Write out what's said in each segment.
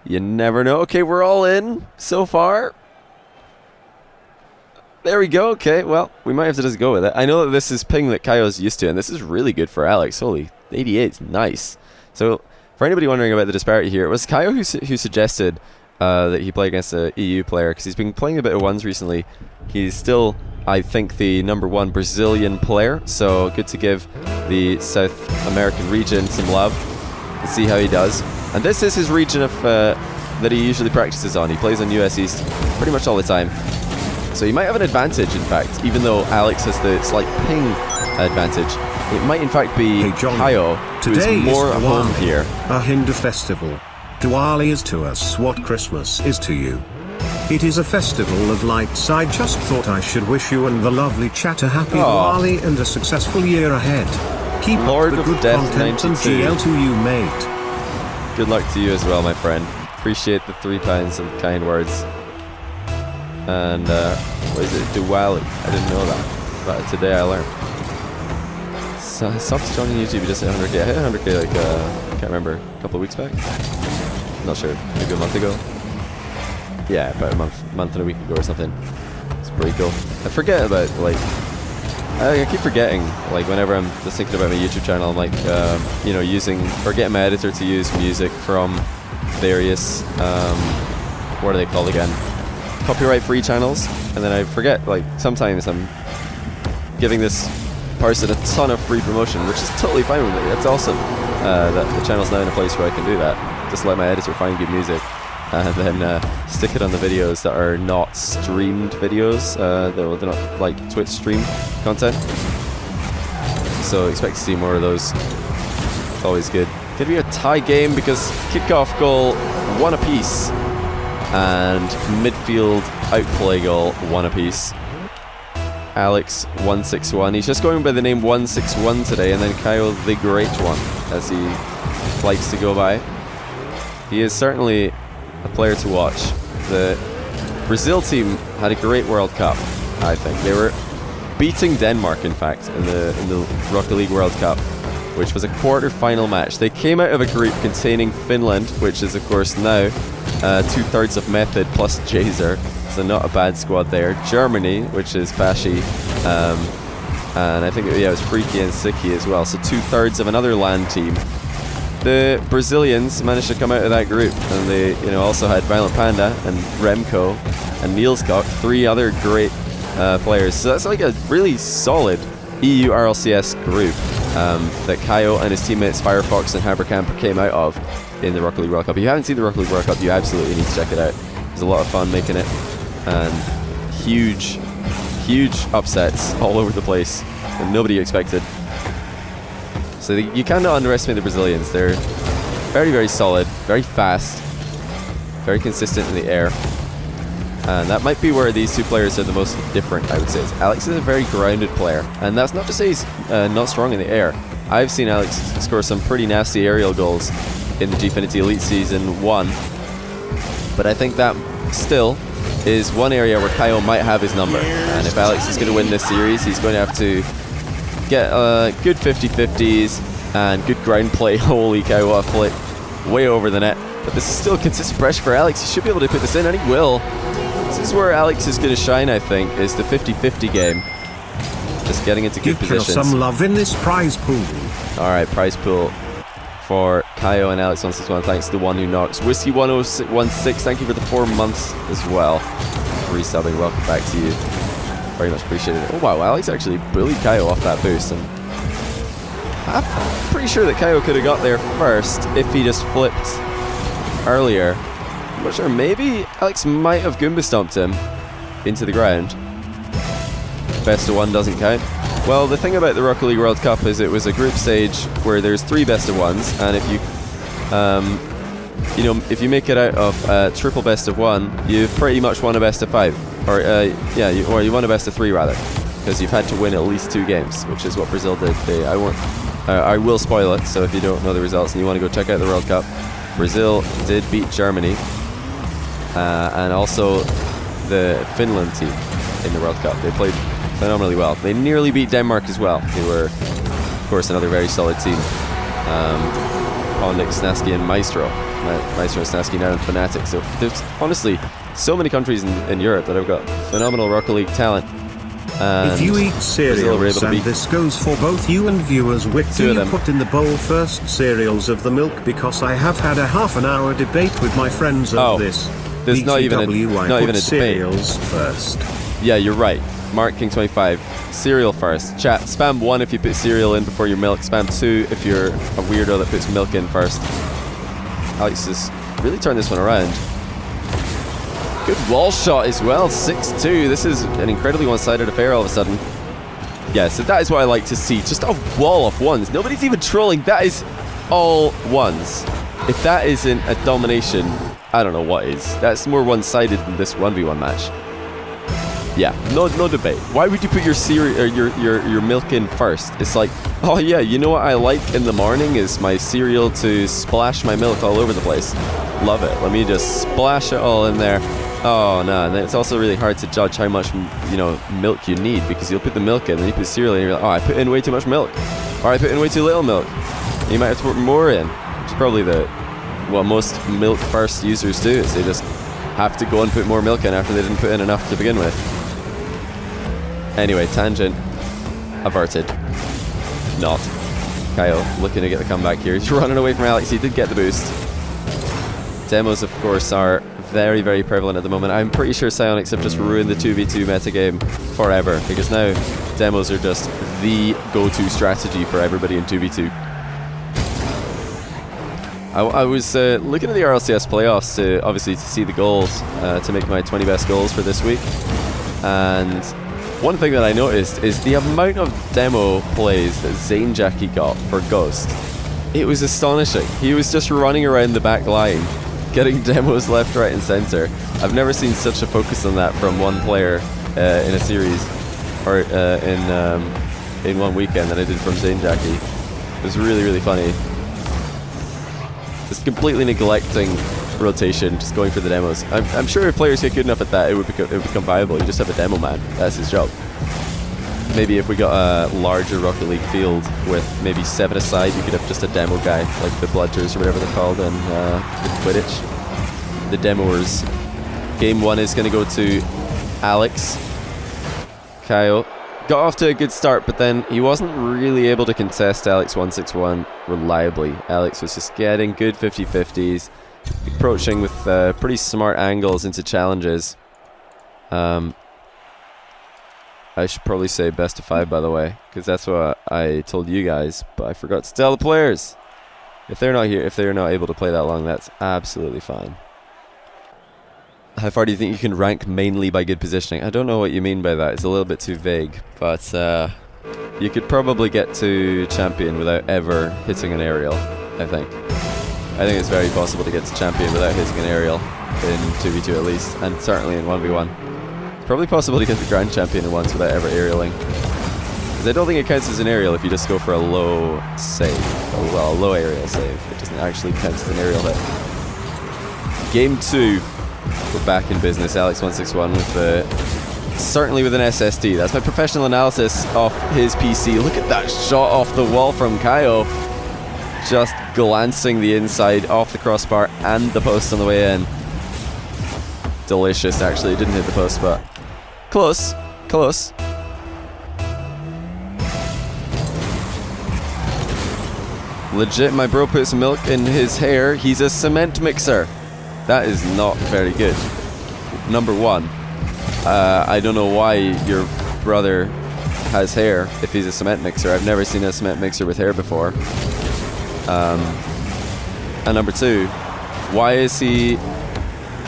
You never know. Okay, we're all in so far. There we go. Okay, well, we might have to just go with it. I know that this is ping that Caio's used to, and this is really good for Alex. Holy, 88 is nice. So, for anybody wondering about the disparity here, it was Caio who suggested that he play against a EU player, because he's been playing a bit of ones recently. He's still, I think, the #1 Brazilian player, so good to give the South American region some love and see how he does. And this is his region of that he usually practices on. He plays on US East pretty much all the time. So he might have an advantage, in fact, even though Alex has the slight ping advantage. It might, in fact, be Caio, who is more at home here. A Hindu festival. Diwali is to us what Christmas is to you. It is a festival of lights. I just thought I should wish you and the lovely chat a happy Diwali and a successful year ahead. Keep Lord up the good Death content 92. and GL to you, mate. Good luck to you as well, my friend. Appreciate the £3 and kind words. And what is it? Diwali. I didn't know that, but today I learned. So stopped joining YouTube. He just hit 100k. I hit 100k like I can't remember, a couple of weeks back. Not sure, maybe a month ago. Yeah, about a month and a week ago or something. It's pretty cool. I forget about like I keep forgetting like whenever I'm just thinking about my YouTube channel. I'm like you know, using or getting my editor to use music from various what are they called again? Copyright-free channels, and then I forget. Like sometimes I'm giving this person a ton of free promotion, which is totally fine with me. That's awesome. That the channel's now in a place where I can do that. Just let my editor find good music, and then stick it on the videos that are not streamed videos. They're not like Twitch stream content. So expect to see more of those. It's always good. Gonna be a tie game because kickoff goal 1 apiece. And midfield outplay goal 1 apiece. Alex161. He's just going by the name 161 today, and then Caio the Great One, as he likes to go by. He is certainly a player to watch. The Brazil team had a great World Cup, I think. They were beating Denmark, in fact, in the Rocket League World Cup, which was a quarter-final match. They came out of a group containing Finland, which is, of course, now 2/3 of Method plus Jazer, so not a bad squad there. Germany, which is Bashi, and I think it was Freaky and Sicky as well, so 2/3 of another LAN team. The Brazilians managed to come out of that group, and they also had Violent Panda and Remco and Nielscock, 3 other great players. So that's like a really solid EU RLCS group that Caio and his teammates Firefox and Haberkamp came out of in the Rocket League World Cup. If you haven't seen the Rocket League World Cup, you absolutely need to check it out. There's a lot of fun making it, and huge upsets all over the place that nobody expected. So you cannot underestimate the Brazilians. They're very, very solid, very fast, very consistent in the air. And that might be where these two players are the most different, I would say. Alex is a very grounded player, and that's not to say he's not strong in the air. I've seen Alex score some pretty nasty aerial goals in the Gfinity Elite Season 1, but I think that still is one area where Caio might have his number. And if Alex is going to win this series, he's going to have to get good 50-50s and good ground play. Holy cow, what a flick. Way over the net. But this is still consistent pressure for Alex. He should be able to put this in, and he will. This is where Alex is going to shine, I think, is the 50-50 game. Just getting into good positions. Give some love in this prize pool. Alright, prize pool for Caio and Alex161. Thanks to the one who knocks. Whiskey1016, thank you for the 4 months as well. Resubbing, welcome back to you. Very much appreciated it. Oh wow, Alex actually bullied Caio off that boost, and I'm pretty sure that Caio could have got there first if he just flipped earlier. I'm not sure, maybe Alex might have Goomba stomped him into the ground. Best of 1 doesn't count. Well, the thing about the Rocket League World Cup is it was a group stage where there's 3 best of 1s, and if if you make it out of triple best of 1, you've pretty much won a best of 5, or you won a best of 3 rather, because you've had to win at least 2 games, which is what Brazil did. I will spoil it, so if you don't know the results and you want to go check out the World Cup, Brazil did beat Germany, and also the Finland team in the World Cup. They played phenomenally well. They nearly beat Denmark as well, who were, of course, another very solid team. Pondix, Snaski, and Maestro. Maestro Snasky, now in Fnatic. So there's honestly so many countries in Europe that have got phenomenal Rocket League talent. And if you eat cereals, and this goes for both you and viewers, which do you put in the bowl first, cereals of the milk? Because I have had a half-an-hour debate with my friends of this. There's not even a debate. Cereals first. Yeah, you're right. Mark King 25. Cereal first. Chat. Spam 1 if you put cereal in before your milk. Spam 2 if you're a weirdo that puts milk in first. Alex has really turned this one around. Good wall shot as well. 6-2. This is an incredibly one-sided affair all of a sudden. Yeah, so that is what I like to see. Just a wall of ones. Nobody's even trolling. That is all ones. If that isn't a domination, I don't know what is. That's more one-sided than this 1v1 match. Yeah, no debate. Why would you put your cereal or your milk in first? It's like, oh yeah, you know what I like in the morning is my cereal to splash my milk all over the place. Love it. Let me just splash it all in there. Oh no, and it's also really hard to judge how much milk you need, because you'll put the milk in, and you put cereal in, and you're like, oh, I put in way too much milk, or I put in way too little milk. And you might have to put more in, which is probably what most milk first users do, is they just have to go and put more milk in after they didn't put in enough to begin with. Anyway, tangent averted. Not. Caio looking to get the comeback here. He's running away from Alex. He did get the boost. Demos, of course, are very, very prevalent at the moment. I'm pretty sure Psionics have just ruined the 2v2 metagame forever, because now demos are just the go-to strategy for everybody in 2v2. I was looking at the RLCS playoffs to see the goals, to make my 20 best goals for this week. And one thing that I noticed is the amount of demo plays that Zane Jackie got for Ghost. It was astonishing. He was just running around the back line, getting demos left, right, and center. I've never seen such a focus on that from one player in a series, or in one weekend, than I did from Zane Jackie. It was really, really funny. Just completely neglecting rotation, just going for the demos. I'm sure if players get good enough at that, it would become viable. You just have a demo man. That's his job. Maybe if we got a larger Rocket League field with maybe 7 aside, you could have just a demo guy, like the Bludgers or whatever they're called in Quidditch. The demoers. Game 1 is going to go to Alex. Caio got off to a good start, but then he wasn't really able to contest Alex161 reliably. Alex was just getting good 50-50s, approaching with pretty smart angles into challenges. I should probably say best of 5, by the way, because that's what I told you guys, but I forgot to tell the players. If they're not here, if they're not able to play that long, that's absolutely fine. How far do you think you can rank mainly by good positioning? I don't know what you mean by that. It's a little bit too vague, but you could probably get to champion without ever hitting an aerial, I think. I think it's very possible to get to champion without hitting an aerial in 2v2 at least, and certainly in 1v1. It's probably possible to get the grand champion at once without ever aerialing. Because I don't think it counts as an aerial if you just go for a low save. Well, a low aerial save. It doesn't actually count as an aerial hit. Game 2. We're back in business. Alex161 with certainly with an SSD. That's my professional analysis of his PC. Look at that shot off the wall from Caio. Just glancing the inside off the crossbar and the post on the way in. Delicious, actually. It didn't hit the post, but close. Close. Legit, my bro puts milk in his hair. He's a cement mixer. That is not very good. Number 1, I don't know why your brother has hair if he's a cement mixer. I've never seen a cement mixer with hair before. And number 2, why is he...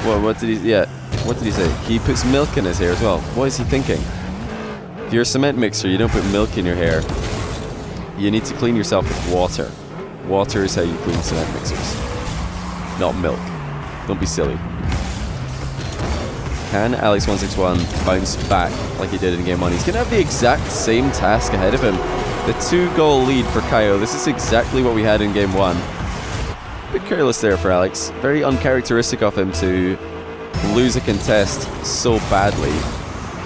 Well, what did he say? He puts milk in his hair as well. What is he thinking? If you're a cement mixer, you don't put milk in your hair. You need to clean yourself with water. Water is how you clean cement mixers, not milk. Don't be silly. Can Alex161 bounce back like he did in game 1? He's going to have the exact same task ahead of him. The 2-goal lead for Caio. This is exactly what we had in game 1. A bit careless there for Alex. Very uncharacteristic of him to lose a contest so badly.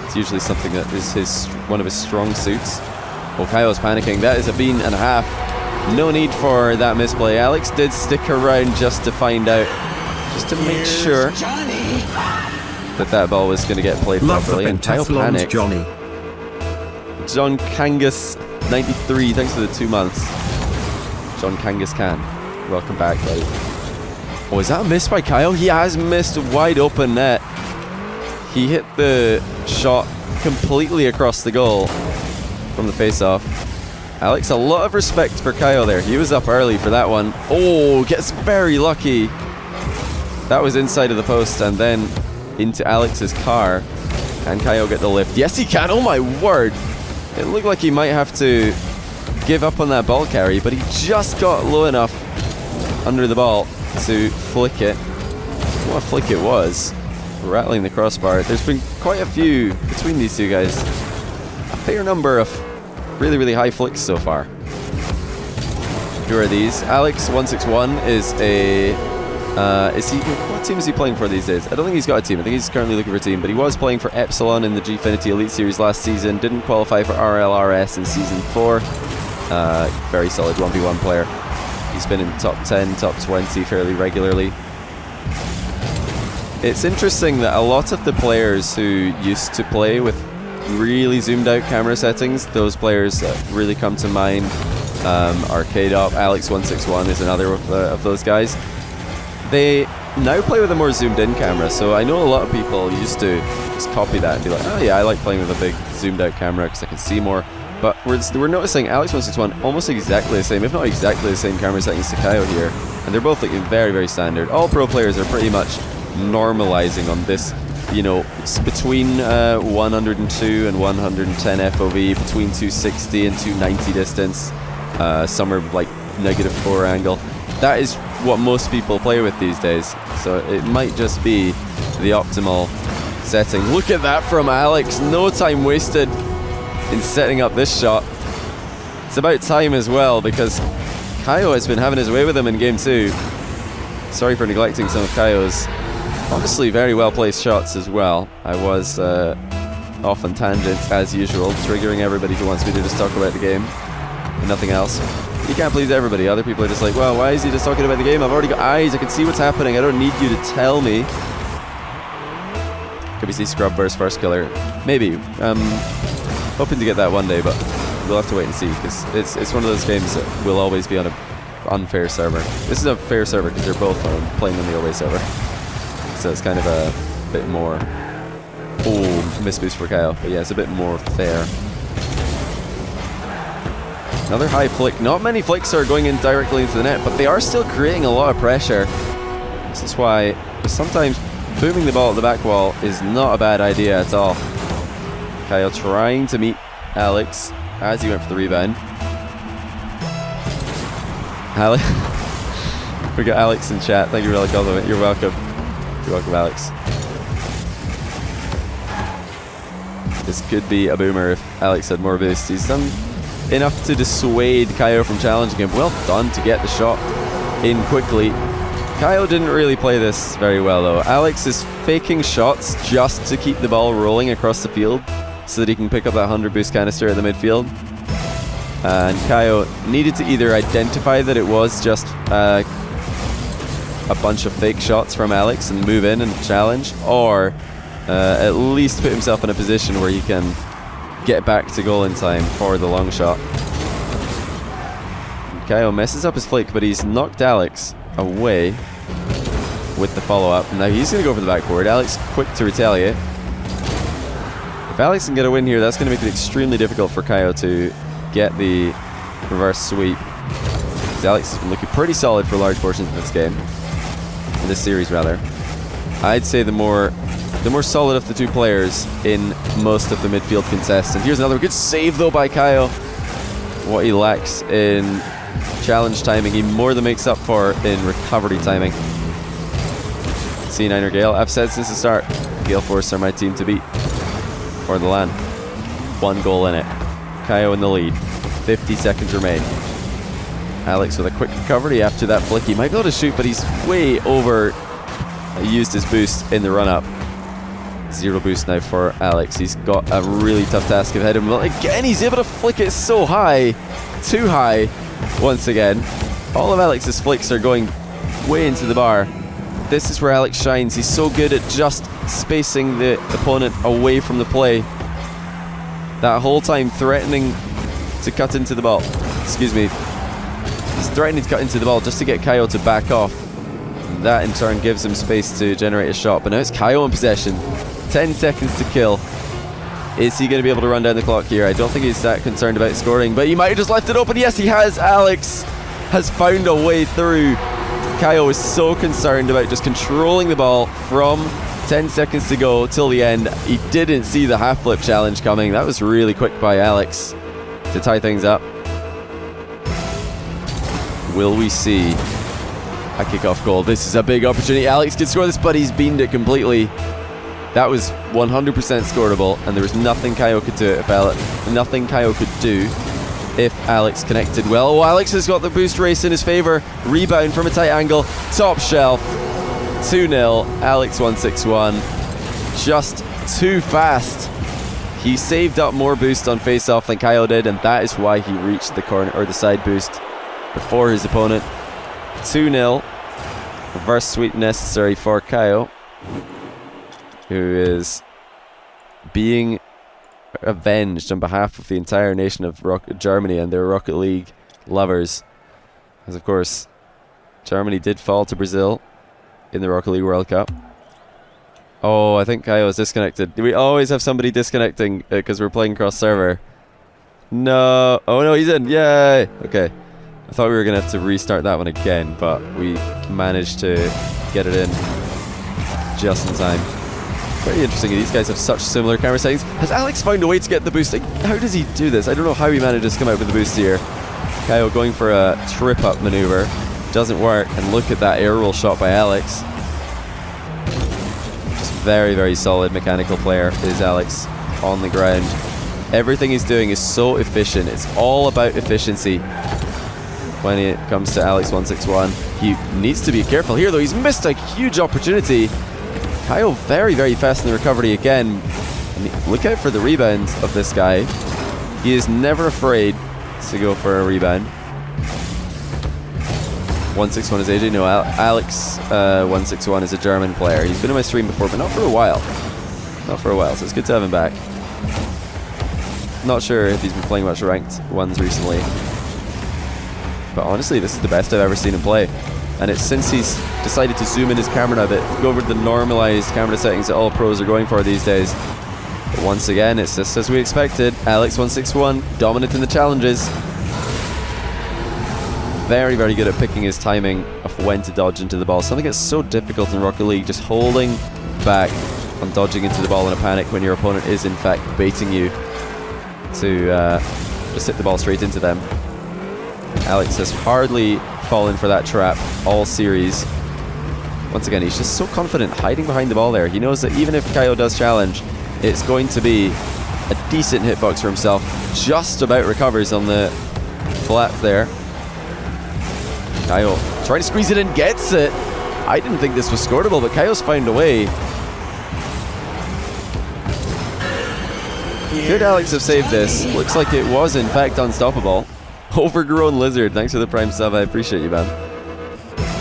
It's usually something that is one of his strong suits. Oh, Caio's panicking. That is a bean and a half. No need for that misplay. Alex did stick around just to find out, just to make sure that ball was going to get played properly. And Kyle panicked. Johnny. John Kangas 93, thanks for the 2 months. John Kangas can. Welcome back, buddy. Oh, is that a miss by Kyle? He has missed wide open net. He hit the shot completely across the goal from the face-off. Alex, a lot of respect for Kyle there. He was up early for that one. Oh, gets very lucky. That was inside of the post and then into Alex's car. Can Kyle get the lift? Yes, he can. Oh my word. It looked like he might have to give up on that ball carry, but he just got low enough under the ball to flick it. What a flick it was. Rattling the crossbar. There's been quite a few between these two guys. A fair number of really, really high flicks so far. Who are these? Alex161 is a... what team is he playing for these days? I don't think he's got a team. I think he's currently looking for a team, but he was playing for Epsilon in the Gfinity Elite Series last season. Didn't qualify for RLRS in Season 4. Very solid 1v1 player. He's been in top 10, top 20 fairly regularly. It's interesting that a lot of the players who used to play with really zoomed out camera settings, those players that really come to mind are K-Dop. Alex161 is another of those guys. They now play with a more zoomed in camera, so I know a lot of people used to just copy that and be like, oh yeah, I like playing with a big zoomed out camera because I can see more. But we're noticing Alex161 almost exactly the same, if not exactly the same camera settings to Kaio here, and they're both looking very, very standard. All pro players are pretty much normalizing on this, you know, between 102 and 110 FOV, between 260 and 290 distance, some are like -4 angle. That is what most people play with these days, so it might just be the optimal setting. Look at that from Alex, no time wasted in setting up this shot. It's about time as well, because Kaio has been having his way with him in game 2. Sorry for neglecting some of Kaio's honestly very well placed shots as well. I was off on tangents as usual, triggering everybody who wants me to just talk about the game and nothing else. You can't please everybody. Other people are just like, well, why is he just talking about the game? I've already got eyes, I can see what's happening, I don't need you to tell me. Could we see Scrub versus First Killer? Maybe. Hoping to get that one day, but we'll have to wait and see, because it's one of those games that will always be on an unfair server. This is a fair server because they're both playing on the away server. So it's kind of a bit more... Oh, miss boost for Kaio. But yeah, it's a bit more fair. Another high flick. Not many flicks are going in directly into the net, but they are still creating a lot of pressure. This is why sometimes booming the ball at the back wall is not a bad idea at all. Kaio trying to meet Alex as he went for the rebound. Alex. We got Alex in chat. Thank you for the compliment. You're welcome. You're welcome, Alex. This could be a boomer if Alex had more boost. He's done enough to dissuade Kaio from challenging him. Well done to get the shot in quickly. Kaio didn't really play this very well though. Alex is faking shots just to keep the ball rolling across the field so that he can pick up that 100 boost canister at the midfield. And Kaio needed to either identify that it was just a bunch of fake shots from Alex and move in and challenge, or at least put himself in a position where he can get back to goal in time for the long shot. Kaio messes up his flick, but he's knocked Alex away with the follow-up. Now he's going to go for the backboard. Alex quick to retaliate. If Alex can get a win here, that's going to make it extremely difficult for Kaio to get the reverse sweep. Alex has been looking pretty solid for large portions of this game. In this series, rather. I'd say the more solid of the two players in most of the midfield contests. And here's another good save, though, by Kaio. What he lacks in challenge timing, he more than makes up for in recovery timing. C9er Gale, I've said since the start, Gale Force are my team to beat for the LAN. 1 goal in it. Kaio in the lead. 50 seconds remain. Alex with a quick recovery after that flick. He might be able to shoot, but he's way over used his boost in the run-up. 0 boost now for Alex. He's got a really tough task ahead of him. But again, he's able to flick it so high. Too high. once again. All of Alex's flicks are going way into the bar. This is where Alex shines. He's so good at just spacing the opponent away from the play. That whole time threatening to cut into the ball. Excuse me. He's threatening to cut into the ball just to get Caio to back off. That in turn gives him space to generate a shot. But now it's Caio in possession. 10 seconds to kill. Is he going to be able to run down the clock here? I don't think he's that concerned about scoring, but he might have just left it open. Yes, he has. Alex has found a way through. Caio is so concerned about just controlling the ball from 10 seconds to go till the end. He didn't see the half flip challenge coming. That was really quick by Alex to tie things up. Will we see a kickoff goal? This is a big opportunity. Alex could score this, but he's beamed it completely. That was 100% scoreable, and there was nothing Caio could do if Alex connected well. Oh, Alex has got the boost race in his favor. Rebound from a tight angle. Top shelf. 2-0. Alex161. Just too fast. He saved up more boost on face-off than Caio did, and that is why he reached the corner or the side boost before his opponent. 2-0. Reverse sweep necessary for Caio, who is being avenged on behalf of the entire nation of Germany and their Rocket League lovers. As of course, Germany did fall to Brazil in the Rocket League World Cup. Oh, I think Caio is disconnected. Do we always have somebody disconnecting because we're playing cross server? No. Oh no, he's in. Yay. Okay. I thought we were going to have to restart that one again, but we managed to get it in just in time. Very interesting. These guys have such similar camera settings. Has Alex found a way to get the boost? Like, how does he do this? I don't know how he manages to come out with the boost here. Caio going for a trip-up maneuver. Doesn't work. And look at that air roll shot by Alex. Just very, very solid mechanical player is Alex on the ground. Everything he's doing is so efficient. It's all about efficiency when it comes to Alex161. He needs to be careful here, though. He's missed a huge opportunity. Caio very, very fast in the recovery again. And look out for the rebounds of this guy. He is never afraid to go for a rebound. 161 is AJ. No, Alex161 is a German player. He's been on my stream before, but not for a while. Not for a while, so it's good to have him back. Not sure if he's been playing much ranked ones recently. But honestly, this is the best I've ever seen him play. And it's since he's decided to zoom in his camera a bit, go over the normalized camera settings that all pros are going for these days. But once again, it's just as we expected. Alex161, dominant in the challenges. Very, very good at picking his timing of when to dodge into the ball. Something that's so difficult in Rocket League, just holding back on dodging into the ball in a panic when your opponent is in fact baiting you to just hit the ball straight into them. Alex has hardly fallen for that trap all series. Once again, he's just so confident hiding behind the ball there. He knows that even if Caio does challenge, it's going to be a decent hitbox for himself. Just about recovers on the flat there. Caio trying to squeeze it in, gets it. I didn't think this was scoreable, but Caio's found a way. Could Alex have saved this? Looks like it was in fact unstoppable. Overgrown Lizard, thanks for the prime sub. I appreciate you, man.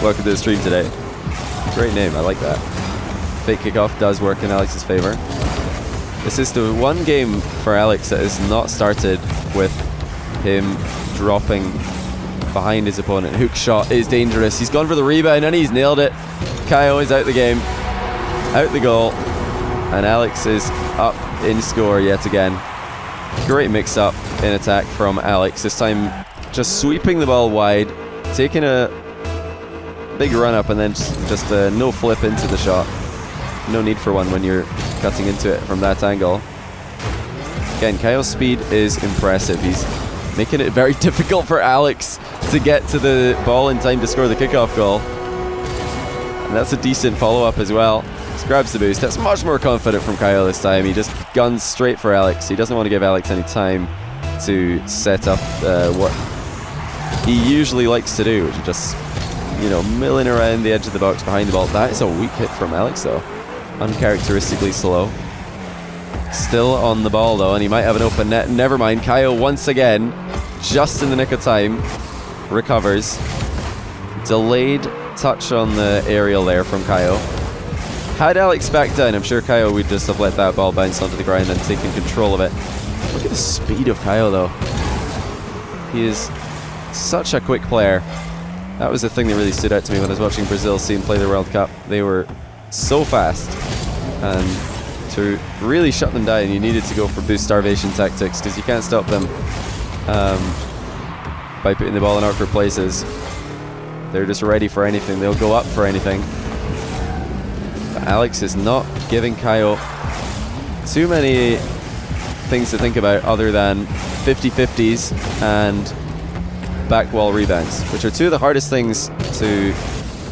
Welcome to the stream today. Great name, I like that. Fake kickoff does work in Alex's favor. This is the one game for Alex that is not started with him dropping behind his opponent. Hook shot is dangerous. He's gone for the rebound and he's nailed it. Caio is out the game, out the goal, and Alex is up in score yet again. Great mix-up in attack from Alex. This time just sweeping the ball wide, taking a big run-up and then just a no flip into the shot. No need for one when you're cutting into it from that angle. Again, Caio's speed is impressive. He's making it very difficult for Alex to get to the ball in time to score the kickoff goal. And that's a decent follow-up as well. Just grabs the boost. That's much more confident from Caio this time. He just guns straight for Alex. He doesn't want to give Alex any time to set up what he usually likes to do, which is just, you know, milling around the edge of the box behind the ball. That is a weak hit from Alex, though. Uncharacteristically slow. Still on the ball, though, and he might have an open net. Never mind. Caio once again, just in the nick of time, recovers. Delayed touch on the aerial there from Caio. Had Alex back down, I'm sure Caio would just have let that ball bounce onto the ground and taken control of it. Look at the speed of Caio though. He is such a quick player. That was the thing that really stood out to me when I was watching Brazil see him play the World Cup. They were so fast, and to really shut them down you needed to go for boost starvation tactics, because you can't stop them by putting the ball in awkward places. They're just ready for anything. They'll go up for anything. But Alex is not giving Caio too many things to think about other than 50-50s and back wall rebounds, which are two of the hardest things to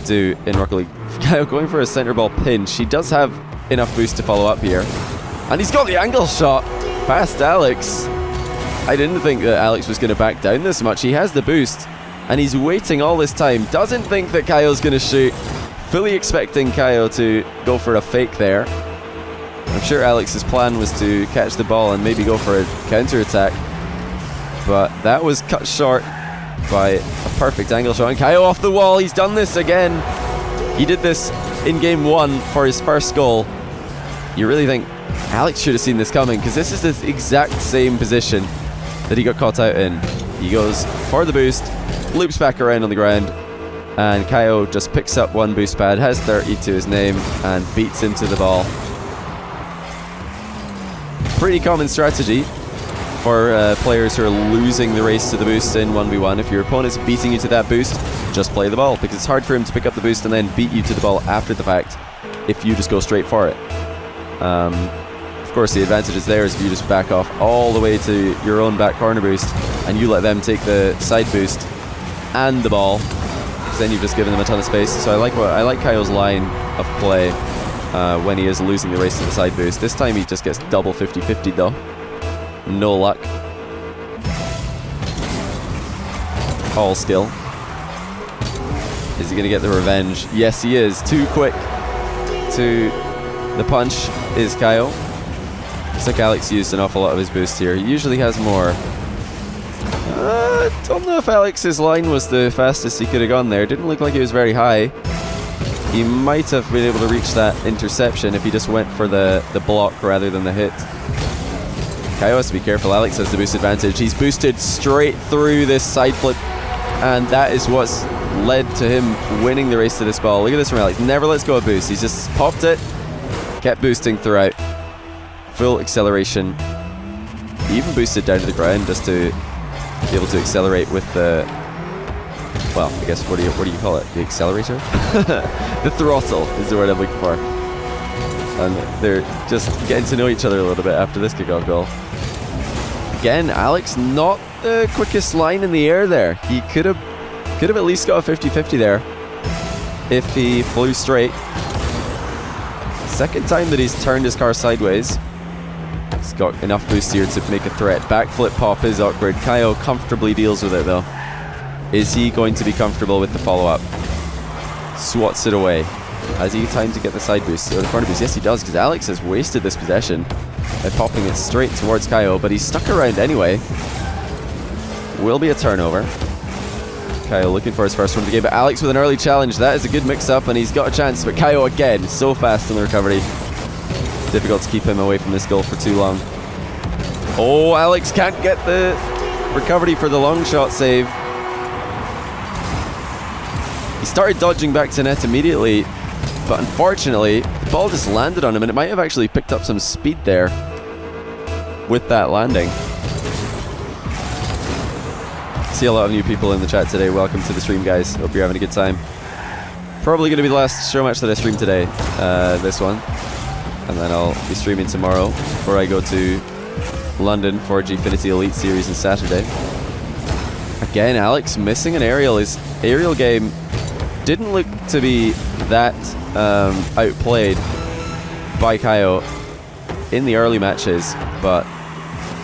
do in Rocket League. Caio going for a center ball pinch. He does have enough boost to follow up here. And he's got the angle shot past Alex. I didn't think that Alex was going to back down this much. He has the boost, and he's waiting all this time. Doesn't think that Caio's going to shoot. Fully expecting Caio to go for a fake there. I'm sure Alex's plan was to catch the ball and maybe go for a counter-attack. But that was cut short by a perfect angle shot. And Caio off the wall. He's done this again. He did this in game 1 for his first goal. You really think Alex should have seen this coming, because this is the exact same position that he got caught out in. He goes for the boost, loops back around on the ground, and Caio just picks up one boost pad, has 30 to his name, and beats into the ball. Pretty common strategy for players who are losing the race to the boost in 1v1. If your opponent's beating you to that boost, just play the ball, because it's hard for him to pick up the boost and then beat you to the ball after the fact if you just go straight for it. Of course, the advantage is there is if you just back off all the way to your own back corner boost and you let them take the side boost and the ball, because then you've just given them a ton of space. So I like Caio's line of play when he is losing the race to the side boost. This time he just gets double 50-50 though. No luck. All skill. Is he going to get the revenge? Yes, he is. Too quick to the punch is Caio. Looks like Alex used an awful lot of his boost here. He usually has more. Don't know if Alex's line was the fastest he could have gone there. Didn't look like it was very high. He might have been able to reach that interception if he just went for the block rather than the hit. Caio has to be careful. Alex has the boost advantage. He's boosted straight through this side flip, and that is what's led to him winning the race to this ball. Look at this from Alex. Never lets go of boost. He's just popped it, kept boosting throughout. Full acceleration. He even boosted down to the ground just to be able to accelerate with the, well, I guess what do you call it? The accelerator? The throttle is the word I'm looking for. And they're just getting to know each other a little bit after this kickoff goal. Again, Alex not the quickest line in the air there. He could have at least got a 50-50 there if he flew straight. Second time that he's turned his car sideways. He's got enough boost here to make a threat. Backflip pop is awkward. Caio comfortably deals with it though. Is he going to be comfortable with the follow-up? Swats it away. Has he time to get the side boost or the corner boost? Yes, he does, because Alex has wasted this possession by popping it straight towards Caio, but he's stuck around anyway. Will be a turnover. Caio looking for his first one of the game, but Alex with an early challenge. That is a good mix-up, and he's got a chance, but Caio again, so fast in the recovery. Difficult to keep him away from this goal for too long. Oh, Alex can't get the recovery for the long shot save. He started dodging back to net immediately, but unfortunately, the ball just landed on him, and it might have actually picked up some speed there with that landing. See a lot of new people in the chat today. Welcome to the stream, guys. Hope you're having a good time. Probably going to be the last show match that I stream today, this one. And then I'll be streaming tomorrow before I go to London for Gfinity Elite Series on Saturday. Again, Alex missing an aerial. His aerial game didn't look to be that outplayed by Caio in the early matches, but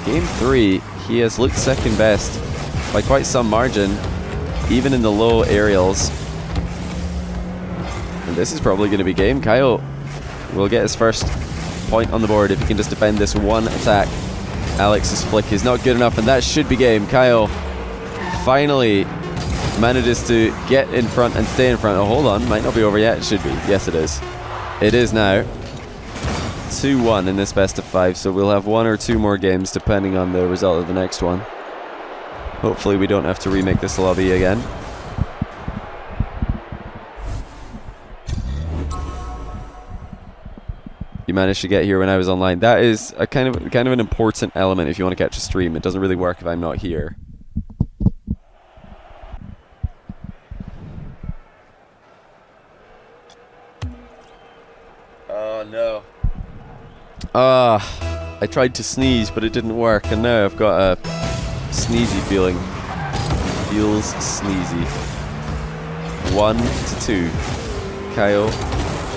game 3 he has looked second best by quite some margin, even in the low aerials. And this is probably going to be game. Caio will get his first point on the board if he can just defend this one attack. Alex's flick is not good enough, and that should be game. Caio finally manages to get in front and stay in front. Oh, hold on. Might not be over yet. It should be. Yes, it is. It is now. 2-1 in this best of 5, so we'll have 1 or 2 more games depending on the result of the next one. Hopefully we don't have to remake this lobby again. You managed to get here when I was online. That is a kind of an important element if you want to catch a stream. It doesn't really work if I'm not here. Oh no. I tried to sneeze, but it didn't work, and now I've got a sneezy feeling. Feels sneezy. 1-2. Caio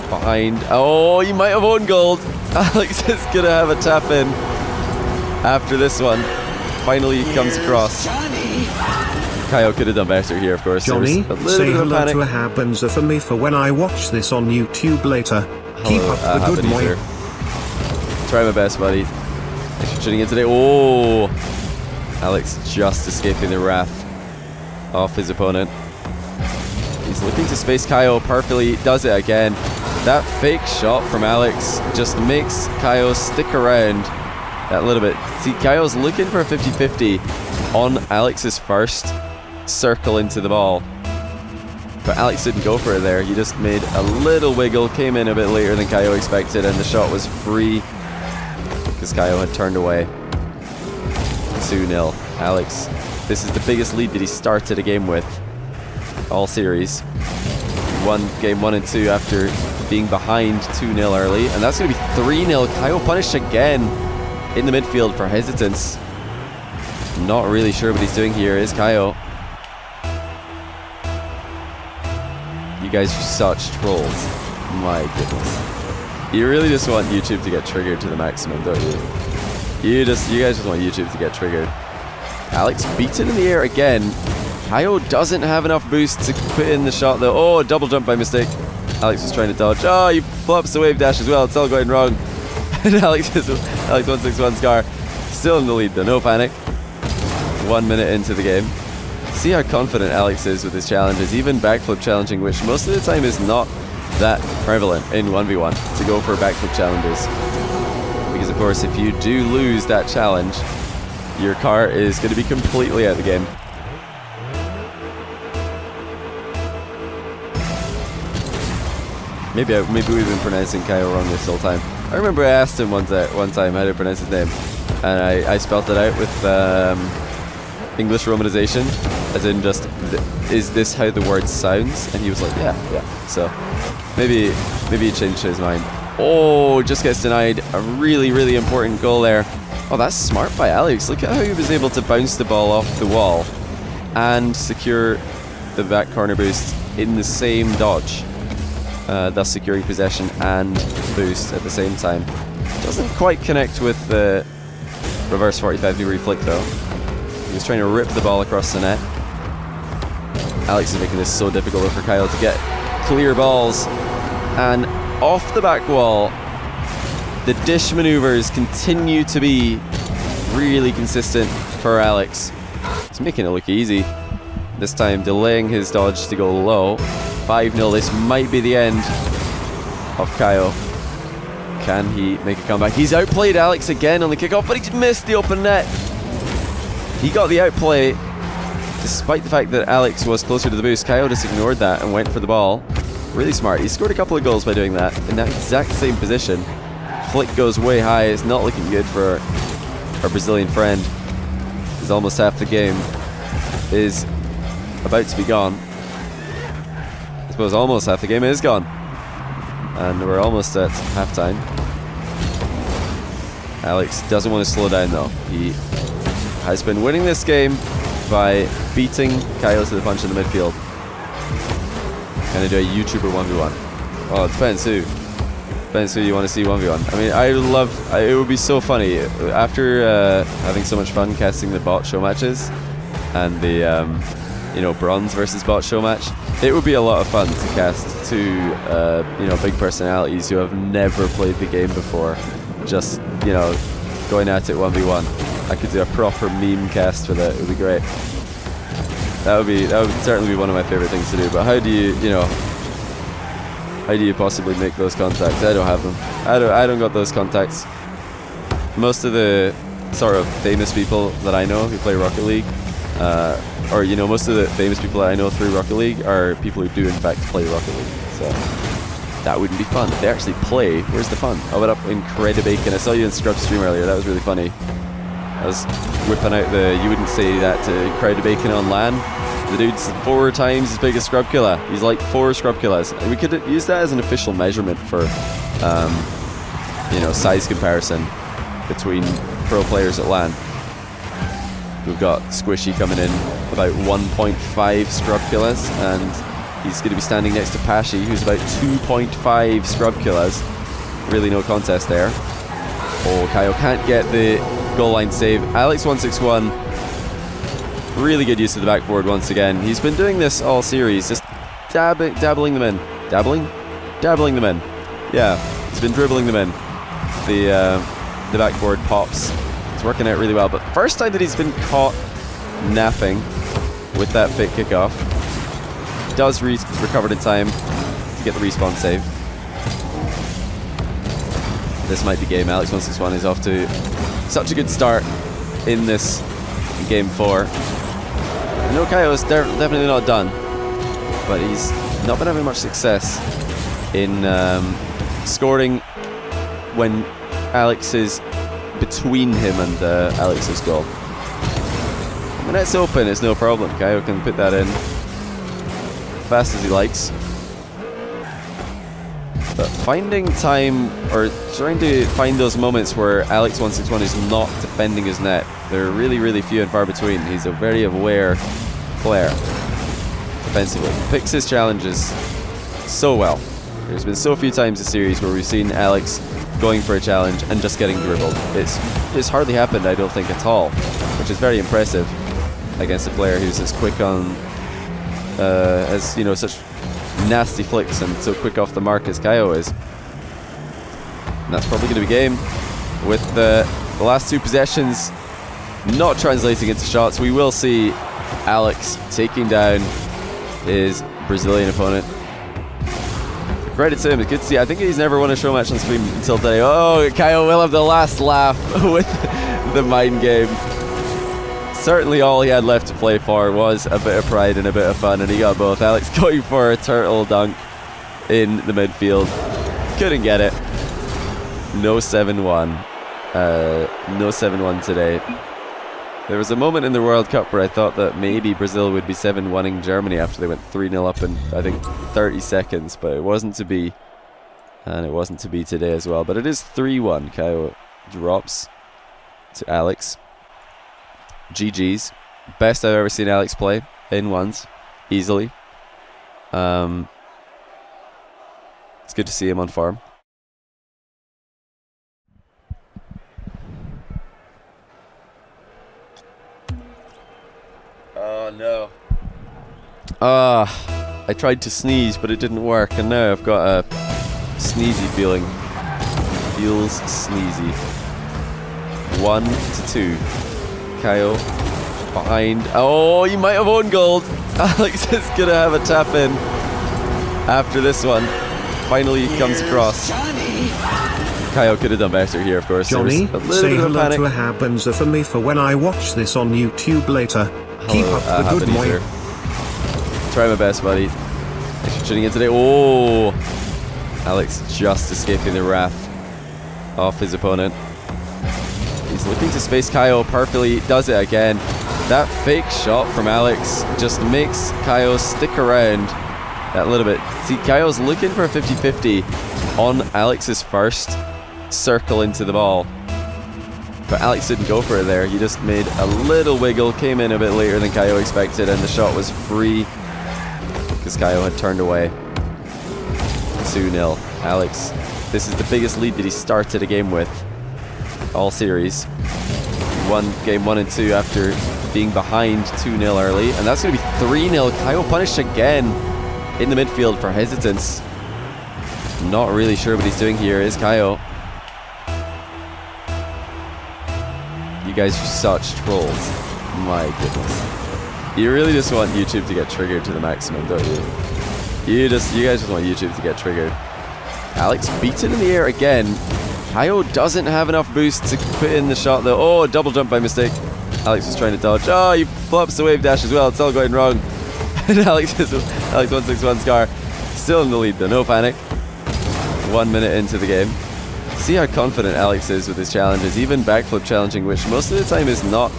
behind. Oh, you might have owned gold. Alex is gonna have a tap in after this one. Finally comes across. Caio could have done better here, of course. Johnny, a little say bit of hello panic. to a Habenza for me for when I watch this on YouTube later. Hello, Keep up the good boy. Try my best, buddy. Thanks for tuning in today. Oh, Alex just escaping the wrath of his opponent. He's looking to space Caio perfectly. Does it again. That fake shot from Alex just makes Caio stick around that little bit. See, Caio's looking for a 50-50 on Alex's first circle into the ball. But Alex didn't go for it there. He just made a little wiggle, came in a bit later than Caio expected, and the shot was free because Caio had turned away. 2-0. Alex, this is the biggest lead that he started a game with all series. Won game 1 and 2 after being behind 2-0 early, and that's going to be 3-0. Caio punished again in the midfield for hesitance. Not really sure what he's doing here. Is Caio? You guys are such trolls. My goodness. You really just want YouTube to get triggered to the maximum, don't you? You guys just want YouTube to get triggered. Alex beats it in the air again. Caio doesn't have enough boost to put in the shot though. Oh, double jump by mistake. Alex was trying to dodge. Oh, he flops the wave dash as well. It's all going wrong. And Alex161 Scar still in the lead though. No panic. 1 minute into the game. See how confident Alex is with his challenges, even backflip challenging, which most of the time is not that prevalent in 1v1 to go for backflip challenges. Because of course, if you do lose that challenge, your car is going to be completely out of the game. Maybe we've been pronouncing Caio wrong this whole time. I remember I asked him one time how to pronounce his name, and I spelled it out with English romanization, as in just, is this how the word sounds? And he was like, yeah. So maybe he changed his mind. Oh, just gets denied a really, really important goal there. Oh, that's smart by Alex. Look at how he was able to bounce the ball off the wall and secure the back corner boost in the same dodge. Thus securing possession and boost at the same time. Doesn't quite connect with the reverse 45-degree flick though. He was trying to rip the ball across the net. Alex is making this so difficult for Caio to get clear balls. And off the back wall, the dish maneuvers continue to be really consistent for Alex. He's making it look easy. This time delaying his dodge to go low. 5-0, this might be the end of Caio. Can he make a comeback? He's outplayed Alex again on the kickoff, but he missed the open net. He got the outplay, despite the fact that Alex was closer to the boost. Caio just ignored that and went for the ball. Really smart. He scored a couple of goals by doing that in that exact same position. Flick goes way high. It's not looking good for our Brazilian friend. It's almost half the game is about to be gone. I suppose almost half the game is gone. And we're almost at halftime. Alex doesn't want to slow down though. He has been winning this game by beating Caio to the punch in the midfield. Can I do a YouTuber 1v1? Well, it depends who. Depends who you want to see 1v1. I mean, it would be so funny. After having so much fun casting the bot show matches and the bronze versus bot show match, it would be a lot of fun to cast two big personalities who have never played the game before, just going at it 1v1. I could do a proper meme cast for that. It would be great. That would certainly be one of my favorite things to do. But how do you, how do you possibly make those contacts? I don't have them. I don't got those contacts. Most of the sort of famous people that I know who play Rocket League, or most of the famous people that I know through Rocket League are people who do in fact play Rocket League. So that wouldn't be fun. If they actually play, where's the fun? Oh, what up, Incredibacon? I saw you in Scrub's stream earlier. That was really funny. I was whipping out you wouldn't say that to Incredibacon on LAN. The dude's 4 times as big as Scrubkilla. He's like 4 Scrubkillas. And we could use that as an official measurement for, size comparison between pro players at LAN. We've got Squishy coming in about 1.5 Scrubkillas, and he's going to be standing next to Pashy, who's about 2.5 Scrubkillas. Really no contest there. Oh, Caio can't get the goal line save. Alex161, really good use of the backboard once again. He's been doing this all series, just dabbling them in. Dabbling them in. Yeah, he's been dribbling them in. The backboard pops. It's working out really well. But first time that he's been caught napping with that fake kickoff. Does recover in time to get the respawn save. This might be game. Alex161 is off to such a good start in this game 4. I know Caio is definitely not done, but he's not been having much success in scoring when Alex is between him and Alex's goal. When the net's open, it's no problem. Caio can put that in fast as he likes. But finding time, or trying to find those moments where Alex161 is not defending his net, they're really, really few and far between. He's a very aware player defensively. Picks his challenges so well. There's been so few times this series where we've seen Alex going for a challenge and just getting dribbled. It's hardly happened, I don't think, at all, which is very impressive against a player who's as quick on, as such nasty flicks and so quick off the mark as Caio is. And that's probably going to be game. With the last 2 possessions not translating into shots, we will see Alex taking down his Brazilian opponent. Credit to him, it's good to see. I think he's never won a show match on stream until today. Oh, Caio will have the last laugh with the mind game. Certainly all he had left to play for was a bit of pride and a bit of fun, and he got both. Alex going for a turtle dunk in the midfield. Couldn't get it. No 7-1. No 7-1 today. There was a moment in the World Cup where I thought that maybe Brazil would be 7-1ing Germany after they went 3-0 up in, I think, 30 seconds, but it wasn't to be. And it wasn't to be today as well. But it is 3-1. Caio drops to Alex. GG's. Best I've ever seen Alex play in ones. Easily. It's good to see him on form. Oh no. I tried to sneeze but it didn't work, and now I've got a sneezy feeling. Feels sneezy. 1-2. Caio behind. Oh, you might have owned gold. Alex is gonna have a tap in after this one. Finally he comes across. Caio could have done better here, of course. Johnny, say hello to Habenza for me for when I watch this on YouTube later. Keep up the good boy. Try my best, buddy. Thanks for tuning in today. Oh, Alex just escaping the wrath of his opponent. He's looking to space Caio perfectly. Does it again. That fake shot from Alex just makes Caio stick around that little bit. See, Caio's looking for a 50-50 on Alex's first circle into the ball. But Alex didn't go for it there. He just made a little wiggle, came in a bit later than Caio expected, and the shot was free because Caio had turned away. 2-0. Alex, this is the biggest lead that he started a game with all series. Won game 1 and 2 after being behind 2-0 early, and that's going to be 3-0. Caio punished again in the midfield for hesitance. Not really sure what he's doing here, is Caio. You guys are such trolls. My goodness. You really just want YouTube to get triggered to the maximum, don't you? You guys just want YouTube to get triggered. Alex beats it in the air again. Caio doesn't have enough boost to put in the shot though. Oh, double jump by mistake. Alex was trying to dodge. Oh, he flops the wave dash as well. It's all going wrong. And Alex161's car still in the lead though. No panic. 1 minute into the game. See how confident Alex is with his challenges, even backflip challenging, which most of the time is not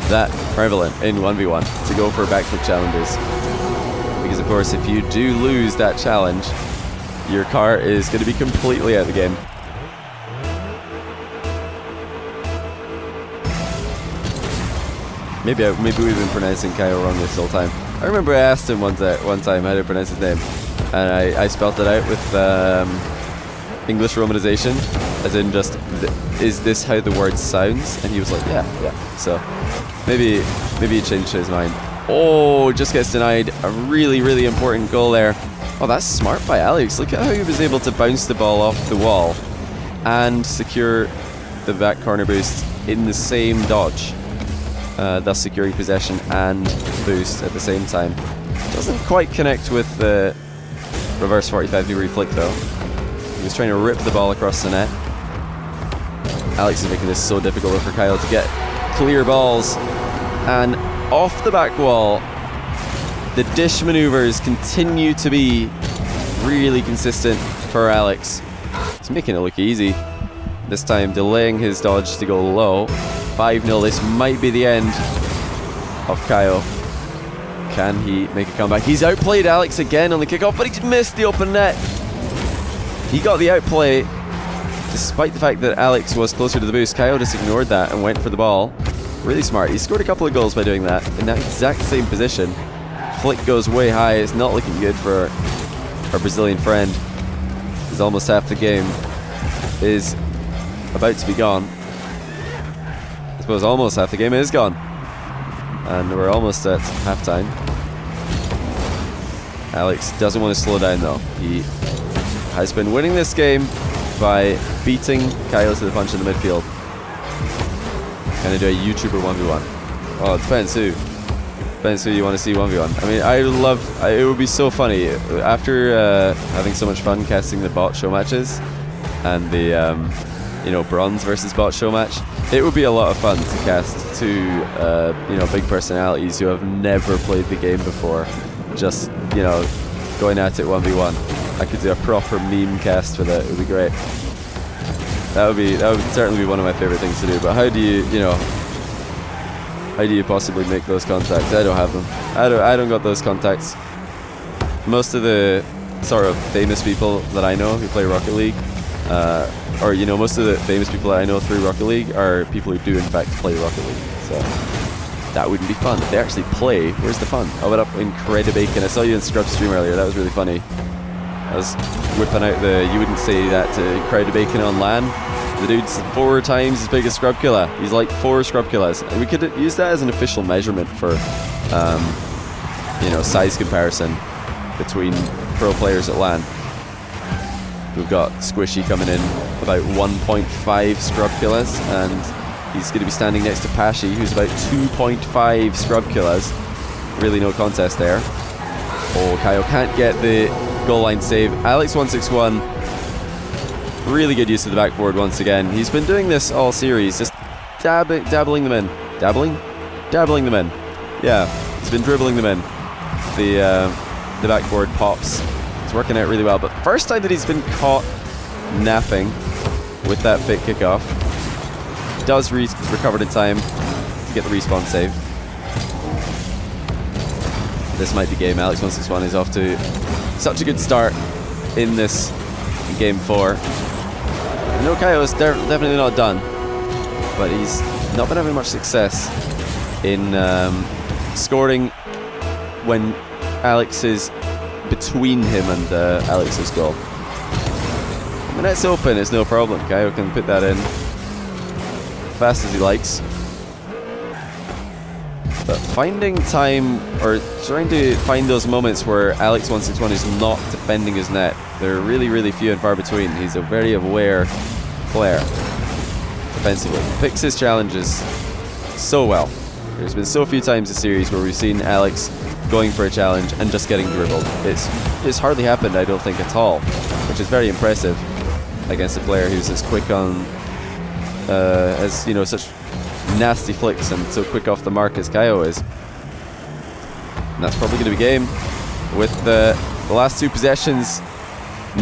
that prevalent in 1v1 to go for backflip challenges. Because of course, if you do lose that challenge, your car is going to be completely out of the game. Maybe we've been pronouncing Caio wrong this whole time. I remember I asked him one time how to pronounce his name, and I spelt it out with English romanization, as in just, is this how the word sounds? And he was like, yeah. So maybe he changed his mind. Oh, just gets denied a really, really important goal there. Oh, that's smart by Alex. Look at how he was able to bounce the ball off the wall and secure the back corner boost in the same dodge. Thus securing possession and boost at the same time. Doesn't quite connect with the reverse 45-degree flick though. He was trying to rip the ball across the net. Alex is making this so difficult for Caio to get clear balls. And off the back wall, the dish maneuvers continue to be really consistent for Alex. He's making it look easy. This time delaying his dodge to go low. 5-0, this might be the end of Caio. Can he make a comeback? He's outplayed Alex again on the kickoff, but he missed the open net. He got the outplay, despite the fact that Alex was closer to the boost. Caio just ignored that and went for the ball. Really smart. He scored a couple of goals by doing that in that exact same position. Flick goes way high. It's not looking good for our Brazilian friend. It's almost half the game is about to be gone. I suppose almost half the game is gone. And we're almost at halftime. Alex doesn't want to slow down though. He has been winning this game by beating Caio to the punch in the midfield. Can I do a YouTuber 1v1? Oh, it depends who. Depends who you want to see 1v1. I mean, it would be so funny after having so much fun casting the bot show matches and the bronze versus bot show match. It would be a lot of fun to cast two big personalities who have never played the game before, just going at it 1v1. I could do a proper meme cast for that. It would be great. That would certainly be one of my favorite things to do. But how do you possibly make those contacts? I don't have them. I don't got those contacts. Most of the sort of famous people that I know who play Rocket League, most of the famous people that I know through Rocket League are people who do in fact play Rocket League. So that wouldn't be fun. If they actually play, where's the fun? I went up in CaioTG1. I saw you in Scrub's stream earlier. That was really funny. I was whipping out you wouldn't say that to CaioTG1 on LAN. The dude's 4 times as big as Scrubkilla. He's like 4 Scrubkillas. And we could use that as an official measurement for, size comparison between pro players at LAN. We've got Squishy coming in about 1.5 Scrubkillas, and he's going to be standing next to Pashi, who's about 2.5 Scrubkillas. Really no contest there. Oh, Caio can't get the goal line save. Alex161, really good use of the backboard once again. He's been doing this all series, just dabbling them in. Dabbling them in. Yeah, he's been dribbling them in. The backboard pops. It's working out really well, but first time that he's been caught napping with that fake kickoff. Does recover in time to get the respawn save. This might be game. Alex161 is off to such a good start in this game 4. I know Caio is definitely not done, but he's not been having much success in scoring when Alex is between him and Alex's goal. When it's open, it's no problem. Caio can put that in fast as he likes. But finding time, or trying to find those moments where Alex161 is not defending his net, they're really, really few and far between. He's a very aware player defensively. Picks his challenges so well. There's been so few times this series where we've seen Alex going for a challenge and just getting dribbled. It's hardly happened, I don't think, at all, which is very impressive against a player who's as quick on, as you know, such nasty flicks and so quick off the mark as Caio is. And that's probably going to be game. With the last 2 possessions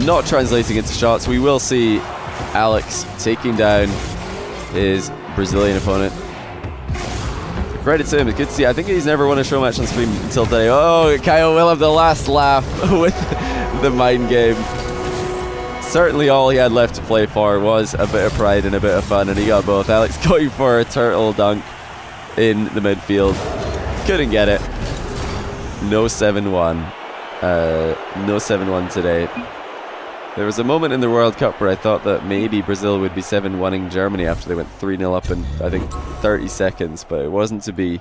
not translating into shots, we will see Alex taking down his Brazilian opponent. Credit to him, it's good to see. I think he's never won a show match on stream until today. Oh, Caio will have the last laugh with the mind game. Certainly all he had left to play for was a bit of pride and a bit of fun, and he got both. Alex going for a turtle dunk in the midfield. Couldn't get it. No 7-1. No 7-1 today. There was a moment in the World Cup where I thought that maybe Brazil would be 7-1ing Germany after they went 3-0 up in, I think, 30 seconds, but it wasn't to be.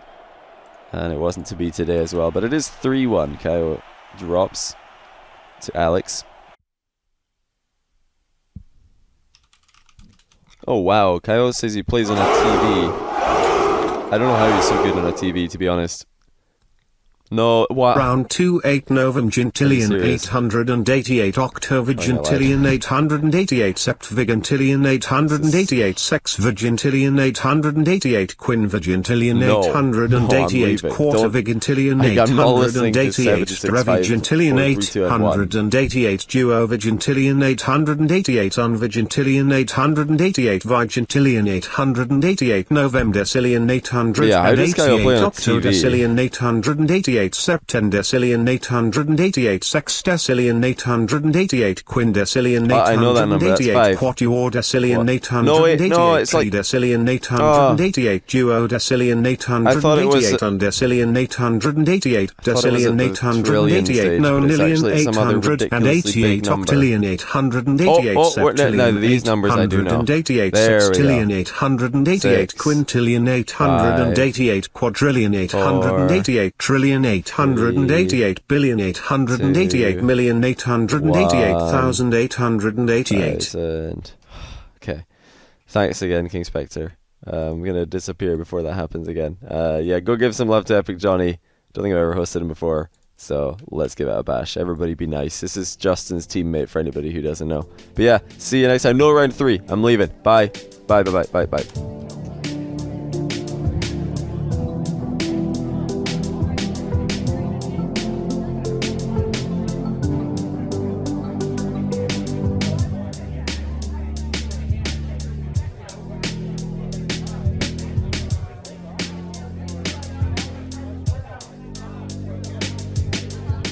And it wasn't to be today as well. But it is 3-1. Caio drops to Alex. Oh wow, Caio says he plays on a TV. I don't know how he's so good on a TV, to be honest. No, what? Round 2 8 Novum Gentilian 888 October Gentilian 888 Sept Vigentilian 888 Sex Vigentilian 888 Quin Vigentilian 888 Quarter Vigentilian 888 Strevigentilian 888 Duo Vigentilian 888 Unvigentilian 888 Vigentilian 888 Novemdecilian 888 Octodecilian 888 Septendecilian 888 Sextecilian 888 Quindecilian 888 Quatuordecilian 888 Tridecilian 888 Duodecilian 888 Undecilian 888 Decilian 888 Nonillion 888 Octillion 888 Septillion these numbers I do know. 888 Sextillion 888 Quintillion 888 Quadrillion 888 Trillion 888 billion 888 million 888,888. Okay. Thanks again, King Spectre. I'm going to disappear before that happens again. Yeah, go give some love to Epic Johnny. Don't think I've ever hosted him before, so let's give it a bash. Everybody be nice. This is Justin's teammate for anybody who doesn't know. But yeah, see you next time. No round 3. I'm leaving. Bye. Bye, bye, bye, bye, bye.